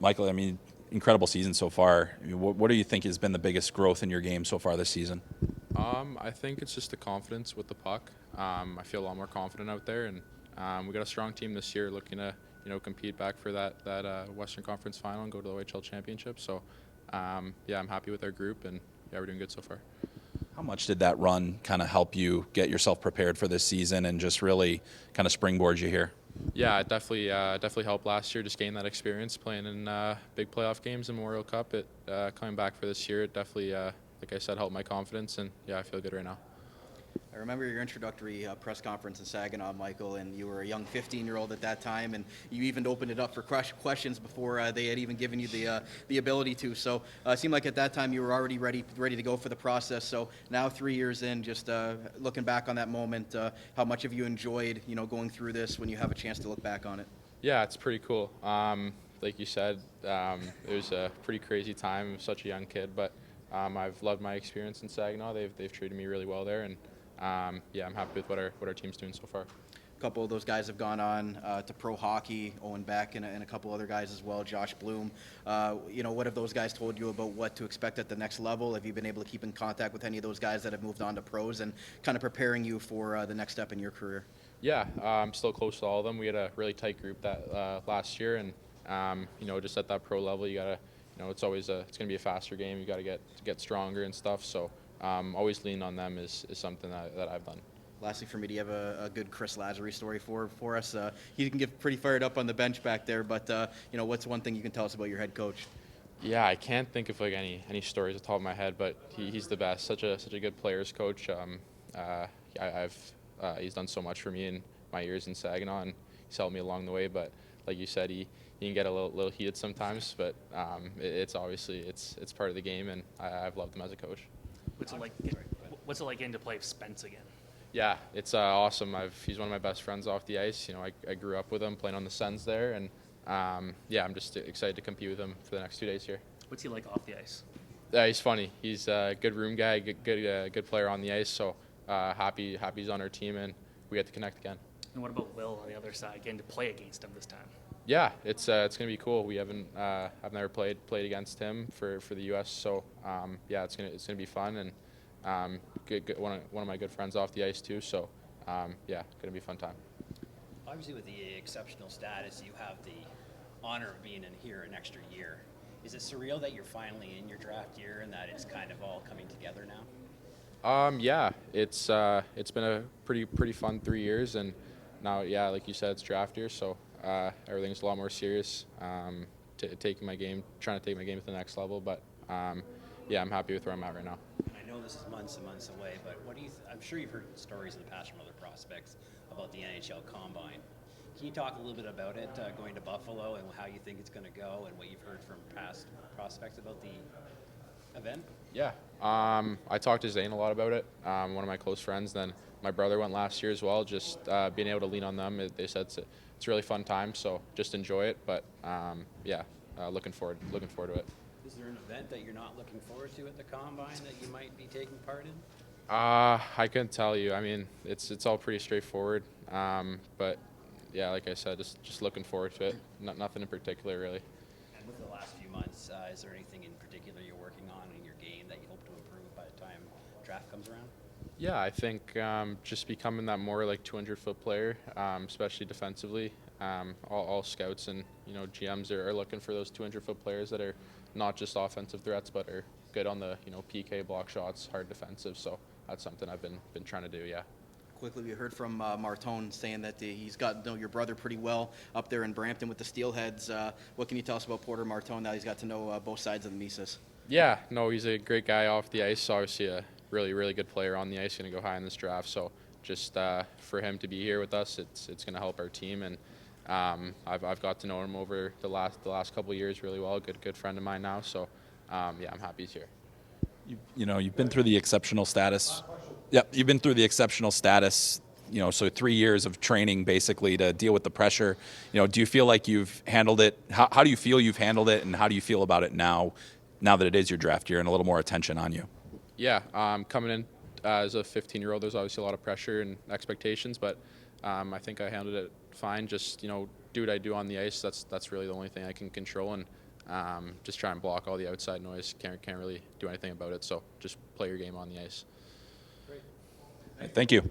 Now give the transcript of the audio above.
Michael, I mean, incredible season so far. I mean, what do you think has been the biggest growth in your game so far this season? I think it's just the confidence with the puck. I feel a lot more confident out there, and we got a strong team this year, looking to compete back for that Western Conference final and go to the OHL championship. So yeah, I'm happy with our group, and yeah, we're doing good so far. How much did that run kind of help you get yourself prepared for this season and just really kind of springboard you here? Yeah, it definitely helped last year, just gain that experience playing in big playoff games and Memorial Cup. It coming back for this year, it definitely, like I said, helped my confidence, and yeah, I feel good right now. I remember your introductory press conference in Saginaw, Michael, and you were a young 15-year-old at that time, and you even opened it up for questions before they had even given you the ability to. So it seemed like at that time you were already ready to go for the process. So now 3 years in, just looking back on that moment, how much have you enjoyed, going through this when you have a chance to look back on it? Yeah, it's pretty cool. Like you said, it was a pretty crazy time. I was such a young kid, but I've loved my experience in Saginaw. They've treated me really well there, and yeah, I'm happy with what our team's doing so far. A couple of those guys have gone on to pro hockey, Owen Beck and a couple other guys as well, Josh Bloom. What have those guys told you about what to expect at the next level? Have you been able to keep in contact with any of those guys that have moved on to pros and kind of preparing you for the next step in your career? Yeah, I'm still close to all of them. We had a really tight group that last year, and just at that pro level, you gotta, it's always it's gonna be a faster game. You gotta get stronger and stuff. So always lean on them is something that I've done. Lastly, for me, do you have a good Chris Lazary story for us? He can get pretty fired up on the bench back there, but what's one thing you can tell us about your head coach? Yeah, I can't think of like any stories off the top of my head, but he's the best. Such a good players coach. He's done so much for me in my years in Saginaw, and he's helped me along the way. But like you said, he can get a little heated sometimes, but it's obviously it's part of the game, and I've loved him as a coach. What's it like getting to play with Spence again? Yeah, it's awesome. He's one of my best friends off the ice. I grew up with him playing on the Sens there, and yeah, I'm just excited to compete with him for the next 2 days here. What's he like off the ice? Yeah, he's funny. He's a good room guy, good player on the ice. So happy he's on our team, and we get to connect again. And what about Will on the other side, getting to play against him this time? Yeah, it's gonna be cool. We haven't I've never played against him for the U.S. So yeah, it's gonna be fun, and one of my good friends off the ice too. So yeah, gonna be a fun time. Obviously, with the exceptional status, you have the honor of being in here an extra year. Is it surreal that you're finally in your draft year and that it's kind of all coming together now? Yeah, it's been a pretty fun 3 years, and now, yeah, like you said, it's draft year, so everything's a lot more serious. Trying to take my game to the next level, but yeah, I'm happy with where I'm at right now. And I know this is months and months away, but I'm sure you've heard stories in the past from other prospects about the NHL Combine. Can you talk a little bit about it, going to Buffalo, and how you think it's going to go, and what you've heard from past prospects about the event? Yeah, I talked to Zane a lot about it, one of my close friends. Then my brother went last year as well, just being able to lean on them. They said it's a really fun time, so just enjoy it. But yeah, looking forward to it. Is there an event that you're not looking forward to at the Combine that you might be taking part in? I couldn't tell you. I mean, it's all pretty straightforward, but yeah, like I said, just looking forward to it. Nothing in particular, really. And with the last few months, is there anything in particular you're working on in your game that you hope to improve by the time draft comes around? Yeah, I think just becoming that more like 200-foot player, especially defensively. All scouts and GMs are looking for those 200-foot players that are not just offensive threats, but are good on the PK, block shots, hard defensive. So that's something I've been trying to do. Yeah. Quickly, we heard from Martone saying that he's got to know your brother pretty well up there in Brampton with the Steelheads. What can you tell us about Porter Martone now he's got to know both sides of the Misas? Yeah, no, he's a great guy off the ice. Obviously, a really good player on the ice. Going to go high in this draft. So just for him to be here with us, it's going to help our team. And I've got to know him over the last couple of years really well. Good friend of mine now. So yeah, I'm happy he's here. You've been through the exceptional status. Yep, you've been through the exceptional status. So 3 years of training basically to deal with the pressure. Do you feel like you've handled it? How do you feel you've handled it, and how do you feel about it now that it is your draft year and a little more attention on you? Yeah, coming in as a 15-year-old, there's obviously a lot of pressure and expectations, but I think I handled it fine. Just do what I do on the ice. That's really the only thing I can control, and just try and block all the outside noise. Can't really do anything about it. So just play your game on the ice. Thank you.